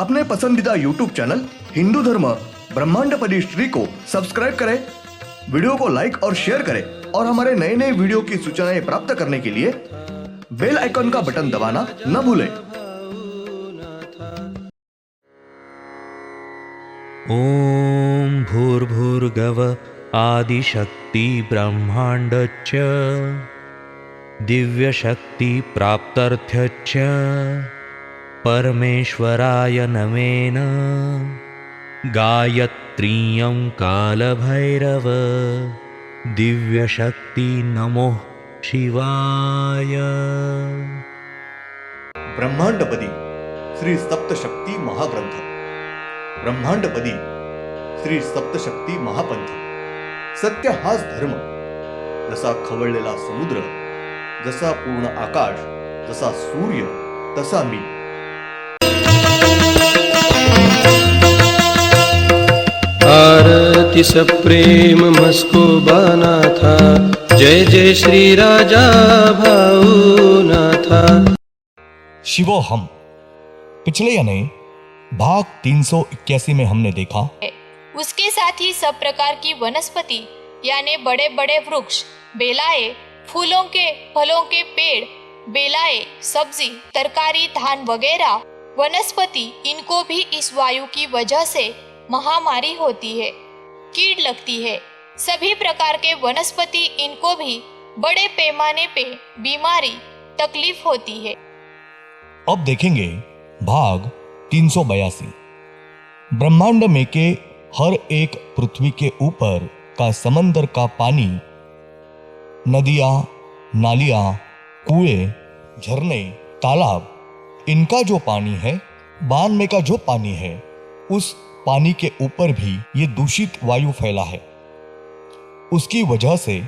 अपने पसंदीदा YouTube channel Hindu धर्म ब्रह्मांडपदी श्री को सब्सक्राइब करें, वीडियो को लाइक और शेयर करें और हमारे नए नए वीडियो की सूचनाएं प्राप्त करने के लिए बेल आइकन का बटन दबाना न भूलें। ओम भूर्भुर्गव आदिशक्ति ब्रह्मांडच्च दिव्यशक्ति प्राप्त्यर्थ्यच्च परमेश्वराय नमेन गायत्रीयं कालभैरव दिव्यशक्ति नमो शिवाय। ब्रह्मांडपदी श्री सप्तशक्ती महाग्रंथ, ब्रह्मांडपदी श्री सप्तशक्ती महापंथ। सत्य हाच धर्म, जसा खवळलेला समुद्र, जसा पूर्ण आकाश, जसा सूर्य, तसा मी। आरती सप्रेम मस्को बाना था, जय जय श्री राजा भाऊनाथा। शिवो हम पिछले यानी भाग 381 में हमने देखा उसके साथ ही सब प्रकार की वनस्पति यानी बड़े बड़े वृक्ष, बेलाएं, फूलों के फलों के पेड़, बेलाएं, सब्जी, तरकारी, धान वगैरह वनस्पति, इनको भी इस वायु की वजह से महामारी होती है, कीड़ लगती है। सभी प्रकार के वनस्पति, इनको भी बड़े पैमाने पे बीमारी, तकलीफ होती है। अब देखेंगे भाग 382। ब्रह्मांड में के हर एक पृथ्वी के ऊपर का समंदर का पानी, नदियां, नालियां, कुएं, झरने, तालाब, इनका जो पानी है, बान में का जो पानी है, उस पानी के ऊपर भी ये दूषित वायु फैला है। उसकी वजह से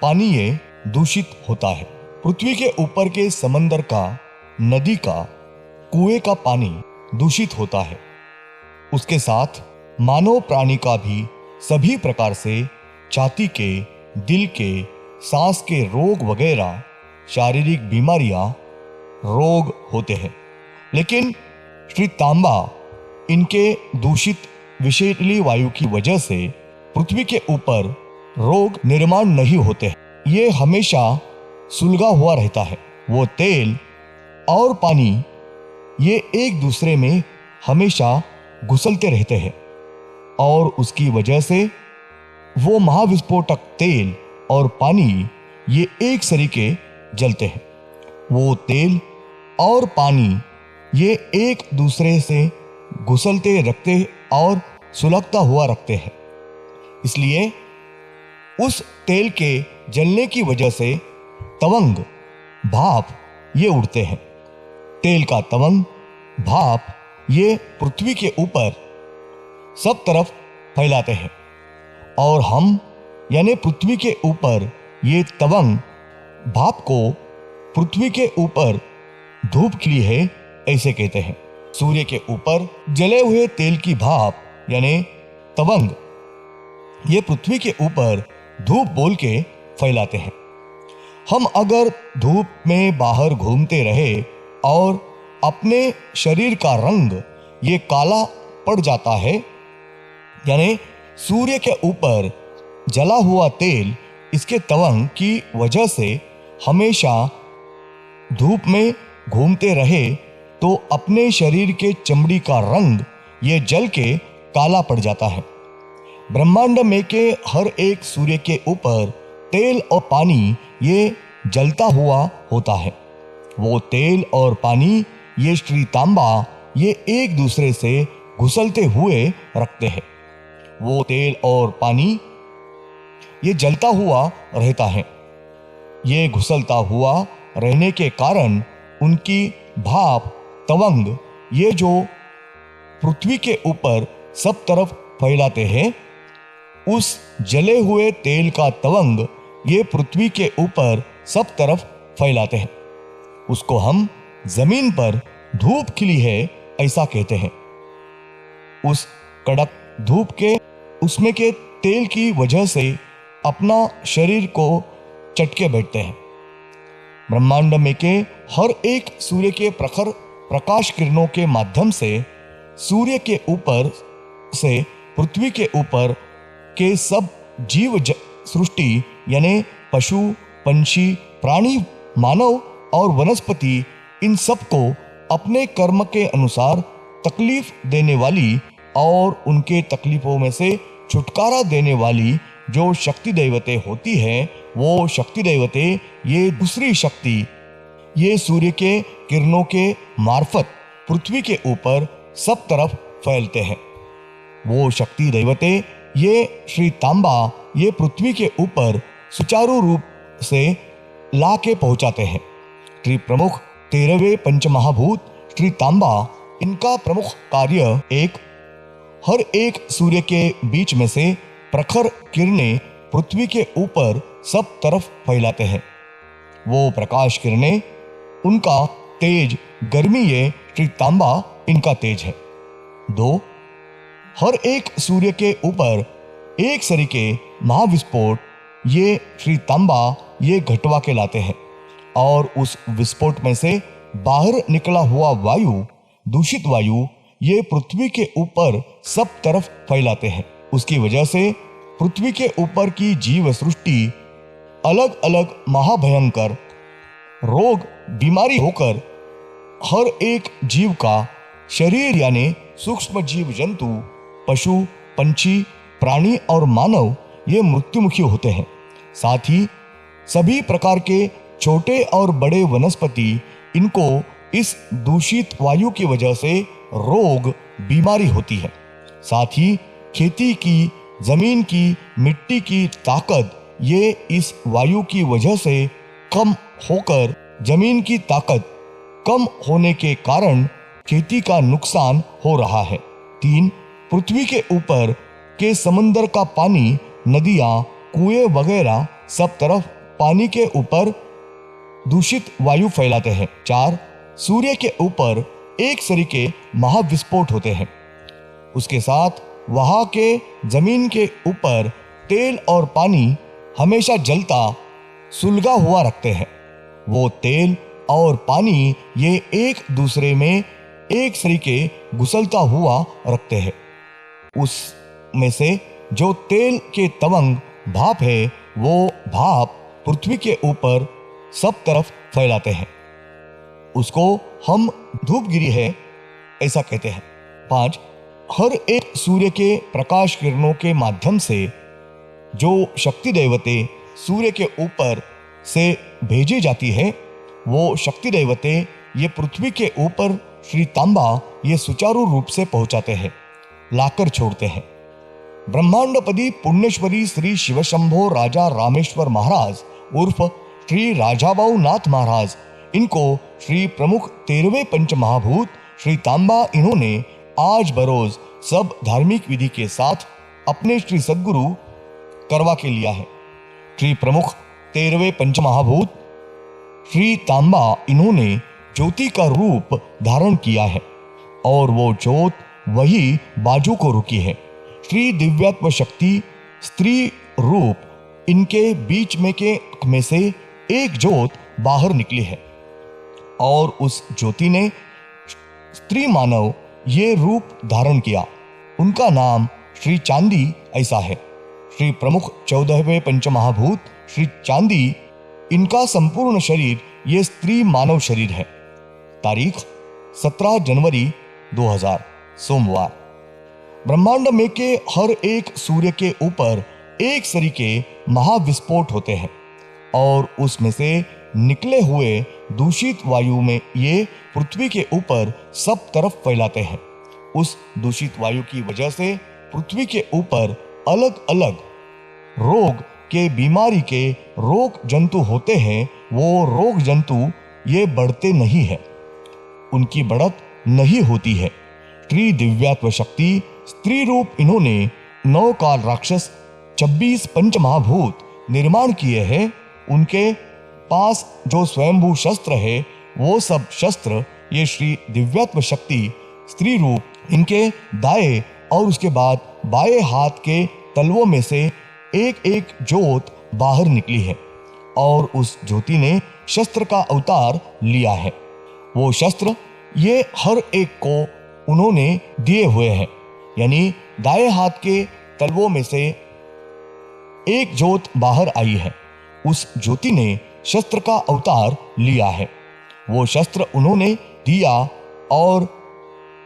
पानी ये दूषित होता है। पृथ्वी के ऊपर के समंदर का, नदी का, कुएं का पानी दूषित होता है। उसके साथ मानव प्राणी का भी सभी प्रकार से छाती के, दिल के, सांस के रोग वगैरह शारीरिक बीमारियां, रोग होते हैं। लेकिन श्री तांबा इनके दूषित विषैली वायु की वजह से पृथ्वी के ऊपर रोग निर्माण नहीं होते हैं। ये हमेशा सुलगा हुआ रहता है। वो तेल और पानी ये एक दूसरे में हमेशा घुसलते रहते हैं और उसकी वजह से वो महाविस्फोटक तेल और पानी ये एक सरीके जलते हैं। वो तेल और पानी ये एक दूसरे से घुसलते रखते और सुलगता हुआ रखते हैं। इसलिए उस तेल के जलने की वजह से तवंग, भाप ये उड़ते हैं। तेल का तवंग, भाप ये पृथ्वी के ऊपर सब तरफ फैलाते हैं और हम यानी पृथ्वी के ऊपर ये तवंग, भाप को पृथ्वी के ऊपर धूप खिली है ऐसे कहते हैं। सूर्य के ऊपर जले हुए तेल की भाप यानी तवंग ये पृथ्वी के ऊपर धूप बोल के फैलाते हैं। हम अगर धूप में बाहर घूमते रहे और अपने शरीर का रंग ये काला पड़ जाता है, यानी सूर्य के ऊपर जला हुआ तेल इसके तवंग की वजह से हमेशा धूप में घूमते रहे तो अपने शरीर के चमड़ी का रंग ये जल के काला पड़ जाता है। ब्रह्मांड में के हर एक सूर्य के ऊपर तेल और पानी ये जलता हुआ होता है। वो तेल और पानी ये श्री तांबा ये एक दूसरे से घुसलते हुए रखते हैं। वो तेल और पानी ये जलता हुआ रहता है। ये घुसलता हुआ रहने के कारण उनकी भाप, तवंग ये जो पृथ्वी के ऊपर सब तरफ फैलाते हैं, उस जले हुए तेल का तवंग ये पृथ्वी के ऊपर सब तरफ फैलाते हैं। उसको हम जमीन पर धूप खिली है ऐसा कहते हैं। उस कड़क धूप के उसमें के तेल की वजह से अपना शरीर को चटके बैठते हैं। ब्रह्मांड में के हर एक सूर्य के प्रखर प्रकाश किरणों के माध्यम से सूर्य के ऊपर से पृथ्वी के ऊपर के सब जीव सृष्टि यानी पशु, पंछी, प्राणी, मानव और वनस्पति, इन सब को अपने कर्म के अनुसार तकलीफ देने वाली और उनके तकलीफों में से छुटकारा देने वाली जो शक्ति दैवते होती है, वो शक्ति दैवते ये दूसरी शक्ति ये सूर्य के किरणों के मार्फत पृथ्वी के ऊपर सब तरफ फैलते हैं। वो शक्ति दैवते ये श्री तांबा ये पृथ्वी के ऊपर सुचारू रूप से ला के पहुंचाते हैं। श्री प्रमुख 13वें पंचमहाभूत श्री तांबा, इनका प्रमुख कार्य हर एक सूर्य के बीच में से प्रखर किरणें पृथ्वी के ऊपर सब तरफ फैलाते हैं। वो प्रकाश किरणें, उनका तेज गर्मी ये श्री तांबा इनका तेज है। 2, हर एक सूर्य के ऊपर एक सरीके महाविस्फोट ये श्री तांबा ये घटवा के लाते हैं और उस विस्फोट में से बाहर निकला हुआ वायु, दूषित वायु ये पृथ्वी के ऊपर सब तरफ फैलाते हैं। उसकी वजह से पृथ्वी के ऊपर की जीव सृष्टि अलग अलग महाभयंकर रोग बीमारी होकर हर एक जीव का शरीर यानी सूक्ष्म जीव जंतु, पशु, पंछी, प्राणी और मानव ये मृत्युमुखी होते हैं। साथ ही सभी प्रकार के छोटे और बड़े वनस्पति, इनको इस दूषित वायु की वजह से रोग बीमारी होती है। साथ ही खेती की, जमीन की, मिट्टी की ताकत ये इस वायु की वजह से कम होकर जमीन की ताकत कम होने के कारण खेती का नुकसान हो रहा है। 3, पृथ्वी के ऊपर के समंदर का पानी, नदियां, कुएं वगैरह सब तरफ पानी के ऊपर दूषित वायु फैलाते हैं। 4, सूर्य के ऊपर एक सरीके महाविस्फोट होते हैं। उसके साथ वहां के जमीन के ऊपर तेल और पानी हमेशा जलता सुलगा हुआ रखते हैं। वो तेल और पानी ये एक दूसरे में एक सरीके घुसलता हुआ रखते हैं। उसमें से जो तेल के तवंग भाप है, वो भाप पृथ्वी के ऊपर सब तरफ फैलाते हैं। उसको हम धूपगिरी है ऐसा कहते हैं। 5, हर एक सूर्य के प्रकाश किरणों के माध्यम से जो शक्ति दैवते सूर्य के ऊपर से भेजी जाती है, वो शक्ति दैवते ये पृथ्वी के ऊपर श्री तांबा ये सुचारू रूप से पहुंचाते हैं, लाकर छोड़ते हैं। ब्रह्मांडपति पुण्येश्वरी श्री शिवशंभो राजा रामेश्वर महाराज उर्फ श्री राजाबाऊ नाथ महाराज, इनको श्री प्रमुख 13वें पंचमहाभूत श्री तांबा इन्होंने आज बरोज सब धार्मिक विधि के साथ अपने श्री सद्गुरु करवा के लिया है। श्री प्रमुख 13वें पंचमहाभूत श्री तांबा इन्होंने ज्योति का रूप धारण किया है और वो ज्योत वही बाजू को रुकी है। श्री दिव्यात्म शक्ति स्त्री रूप इनके बीच में से एक ज्योत बाहर निकली है और उस ज्योति ने स्त्री मानव ये रूप धारण किया। उनका नाम श्री चांदी ऐसा है। श्री प्रमुख 14वें पंचमहाभूत श्री चांदी, इनका संपूर्ण शरीर ये स्त्री मानव शरीर है। तारीख 17 जनवरी 2000 सोमवार। ब्रह्मांड में के हर एक सूर्य के ऊपर एक सरीके महाविस्फोट होते हैं और उसमें से निकले हुए दूषित वायु में ये पृथ्वी के ऊपर सब तरफ फैलाते हैं। उस दूषित वायु की वजह से पृथ्वी के ऊपर अलग अलग रोग के बीमारी के रोग जंतु होते हैं। वो रोग जंतु ये बढ़ते नहीं है, उनकी बढ़त नहीं होती है। श्री दिव्यात्म शक्ति स्त्री रूप इन्होंने 9 काल राक्षस 26 पंचमहाभूत निर्माण किए हैं। उनके पास जो स्वयंभू शस्त्र है, वो सब शस्त्र ये श्री दिव्यात्म शक्ति स्त्री रूप इनके दाएं और उसके बाद बाएं हाथ के तलवों में से एक एक ज्योत बाहर निकली है और उस ज्योति ने शस्त्र का अवतार लिया है। वो शस्त्र ये हर एक को उन्होंने दिए हुए हैं, यानी दाएं हाथ के तलवों में से एक ज्योत बाहर आई है। उस ज्योति ने शस्त्र का अवतार लिया है। वो शस्त्र उन्होंने दिया और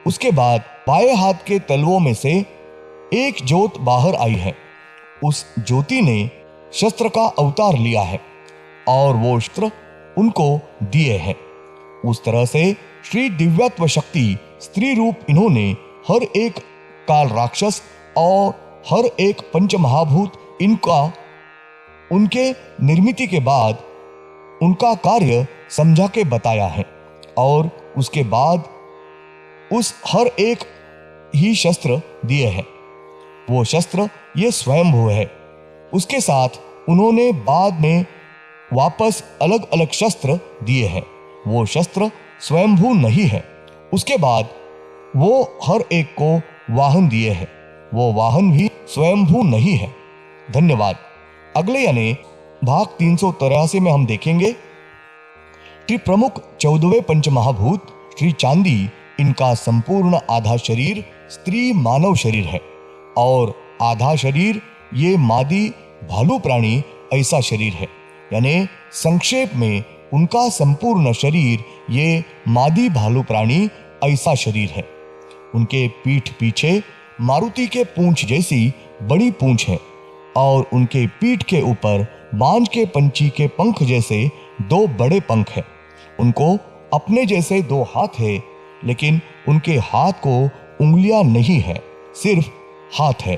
उसके बाद बाएं हाथ के तलवों में से एक ज्योत बाहर आई है। उस ज्योति ने शस्त्र का अवतार लिया है और वो शस्त्र उनको दिए हैं। उस तरह से श्री दिव्यत्व शक्ति स्त्री रूप इन्होंने हर एक काल राक्षस और हर एक पंचमहाभूत इनका उनके निर्मिति के बाद उनका कार्य समझा के बताया है और उसके बाद उस हर एक ही शस्त्र दिए हैं। वो शस्त्र ये स्वयंभू है। उसके साथ उन्होंने बाद में वापस अलग अलग शस्त्र दिए हैं। वो शस्त्र स्वयंभू नहीं है। उसके बाद वो हर एक को वाहन दिए हैं। वो वाहन भी स्वयंभू नहीं है। धन्यवाद। अगले यानी भाग 383 में हम देखेंगे कि प्रमुख 14वें पंचमहाभूत श्री चांदी, इनका संपूर्ण आधा शरीर स्त्री मानव शरीर है और आधा शरीर ये मादी भालू प्राणी ऐसा शरीर है। यानी संक्षेप में उनका संपूर्ण शरीर ये मादी भालू प्राणी ऐसा शरीर है। उनके पीठ पीछे मारुति के पूंछ जैसी बड़ी पूंछ है और उनके पीठ के ऊपर बांझ के पंछी के पंख जैसे 2 बड़े पंख हैं। उनको अपने जैसे 2 हाथ है, लेकिन उनके हाथ को उंगलियां नहीं है, सिर्फ हाथ है।